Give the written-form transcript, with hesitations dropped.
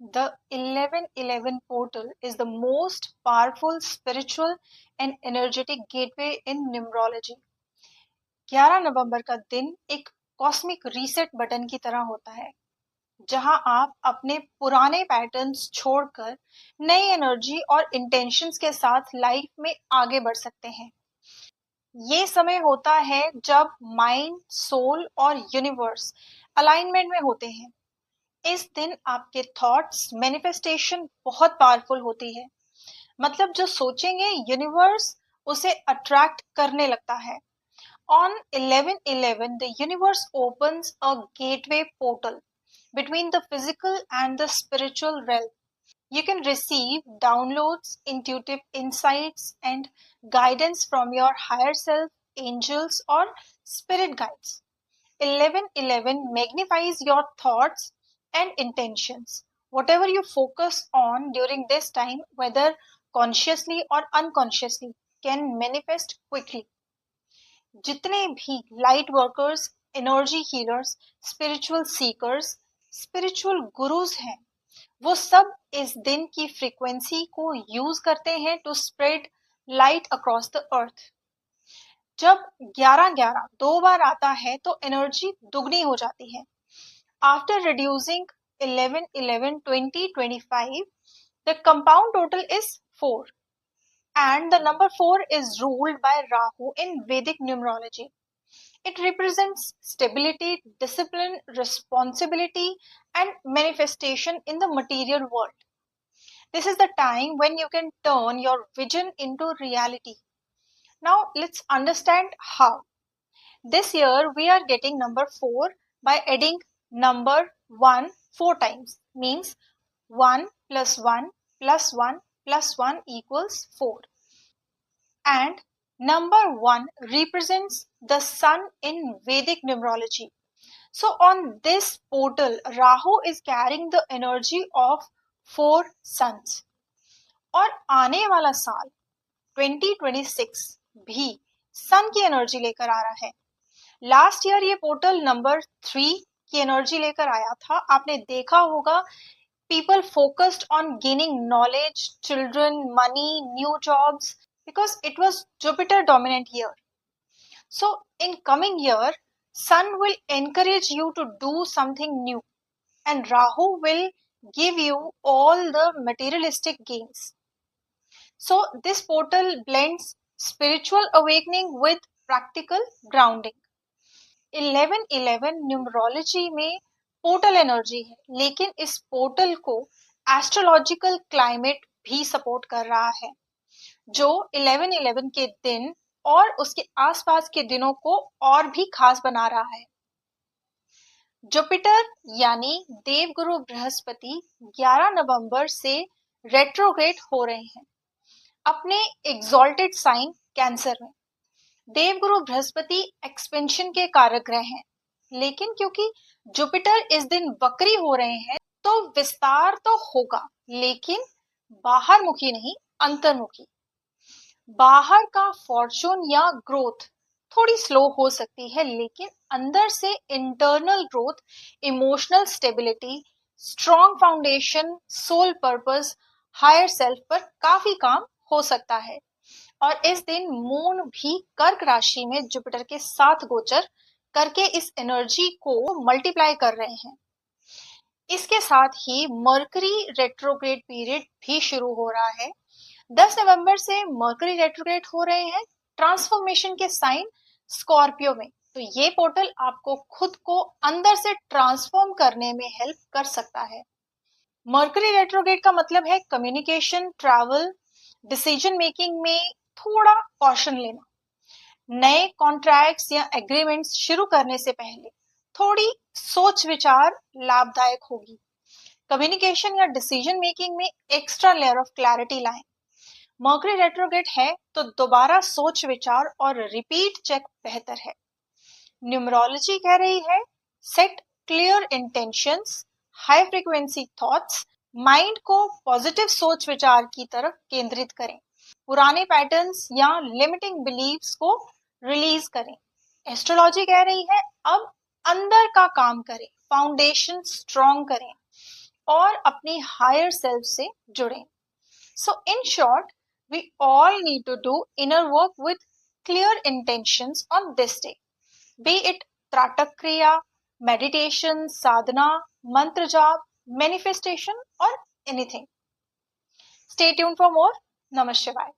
The 1111 portal is the most powerful spiritual and energetic gateway in numerology. 11 नवंबर का दिन एक cosmic reset button की तरह होता है, जहां आप अपने पुराने पैटर्न्स छोड़कर नई एनर्जी और इंटेंशंस के साथ लाइफ में आगे बढ़ सकते हैं। ये समय होता है जब माइंड, सोल और यूनिवर्स अलाइनमेंट में होते हैं। इस दिन आपके थॉट्स मैनिफेस्टेशन बहुत पावरफुल होती है। मतलब जो सोचेंगे यूनिवर्स उसे अट्रैक्ट करने लगता है। On 11/11, the universe opens a gateway portal between the physical and the spiritual realm. You can receive downloads, intuitive insights, and guidance from your higher self, angels, or spirit guides. 11/11 magnifies your thoughts and intentions. Whatever you focus on during this time, whether consciously or unconsciously, can manifest quickly. जितने भी light workers, energy healers, spiritual seekers, spiritual gurus हैं, वो सब इस दिन की frequency को use करते हैं to spread light across the earth. जब 11-11 दो बार आता है तो एनर्जी दुगनी हो जाती है। After reducing 11-11-20-25, the compound total is 4 and the number 4 is ruled by Rahu in Vedic numerology. It represents stability, discipline, responsibility, and manifestation in the material world. This is the time when you can turn your vision into reality. Now, let's understand how. This year, we are getting number 4 by adding number 1 4 times. Means 1 plus 1 plus 1 plus 1 equals 4. And number 1 represents the sun in Vedic numerology. So on this portal, Rahu is carrying the energy of 4 suns. और आने वाला साल 2026 भी सन की energy लेकर आ रहा है। Last year ये पोर्टल नंबर 3 की एनर्जी लेकर आया था। आपने देखा होगा people focused on gaining knowledge, children, money, new jobs, because it was Jupiter dominant year. So in coming year, Sun will encourage you to do something new, and Rahu will give you all the materialistic gains. So this portal blends spiritual awakening with practical grounding. 11/11 numerology में portal energy है, लेकिन इस portal को astrological climate भी support कर रहा है, जो 11/11 के दिन और उसके आसपास के दिनों को और भी खास बना रहा है। जुपिटर यानी देवगुरु बृहस्पति 11 नवंबर से रेट्रोग्रेड हो रहे हैं अपने एग्जॉल्टेड साइन कैंसर में। देवगुरु बृहस्पति एक्सपेंशन के कारक ग्रह हैं, लेकिन क्योंकि जुपिटर इस दिन वक्री हो रहे हैं तो विस्तार तो होगा, लेकिन बाहर मुखी नहीं, अंतर्मुखी। बाहर का फॉर्चून या ग्रोथ थोड़ी स्लो हो सकती है, लेकिन अंदर से internal growth, emotional stability, strong foundation, soul purpose, higher self पर काफी काम हो सकता है। और इस दिन मून भी कर्क राशि में जुपिटर के साथ गोचर करके इस एनर्जी को मल्टीप्लाई कर रहे हैं। इसके साथ ही मर्करी रेट्रोग्रेड पीरियड भी शुरू हो रहा है। 10 नवंबर से मर्करी रेट्रोग्रेड हो रहे हैं ट्रांसफॉर्मेशन के साइन स्कॉर्पियो में। तो ये पोर्टल आपको खुद को अंदर से ट्रांसफॉर्म करने में हेल्प कर सकता है। मर्करी रेट्रोग्रेड का मतलब है कम्युनिकेशन, ट्रैवल, डिसीजन मेकिंग में थोड़ा कॉशन लेना। नए कॉन्ट्रैक्ट्स या एग्रीमेंट्स शुरू करने से पहले थोड़ी सोच विचार लाभदायक होगी। कम्युनिकेशन या डिसीजन मेकिंग में एक्स्ट्रा लेयर ऑफ क्लैरिटी लाएं। मर्करी रेट्रोग्रेड है तो दोबारा सोच विचार और रिपीट चेक बेहतर है। न्यूमरोलॉजी कह रही है set clear intentions, high frequency thoughts, mind को पॉजिटिव सोच विचार की तरफ केंद्रित करें, पुराने पैटर्न्स या लिमिटिंग बिलीव्स को रिलीज करें। एस्ट्रोलॉजी कह रही है अब अंदर का काम करें, फाउंडेशन स्ट्रॉन्ग करें, और अपनी हायर सेल्फ से जुड़ें। So in short, we all need to do inner work with clear intentions on this day, be it Tratak Kriya, meditation, sadhana, mantra jap, manifestation, or anything. Stay tuned for more. Namaste Shivaya.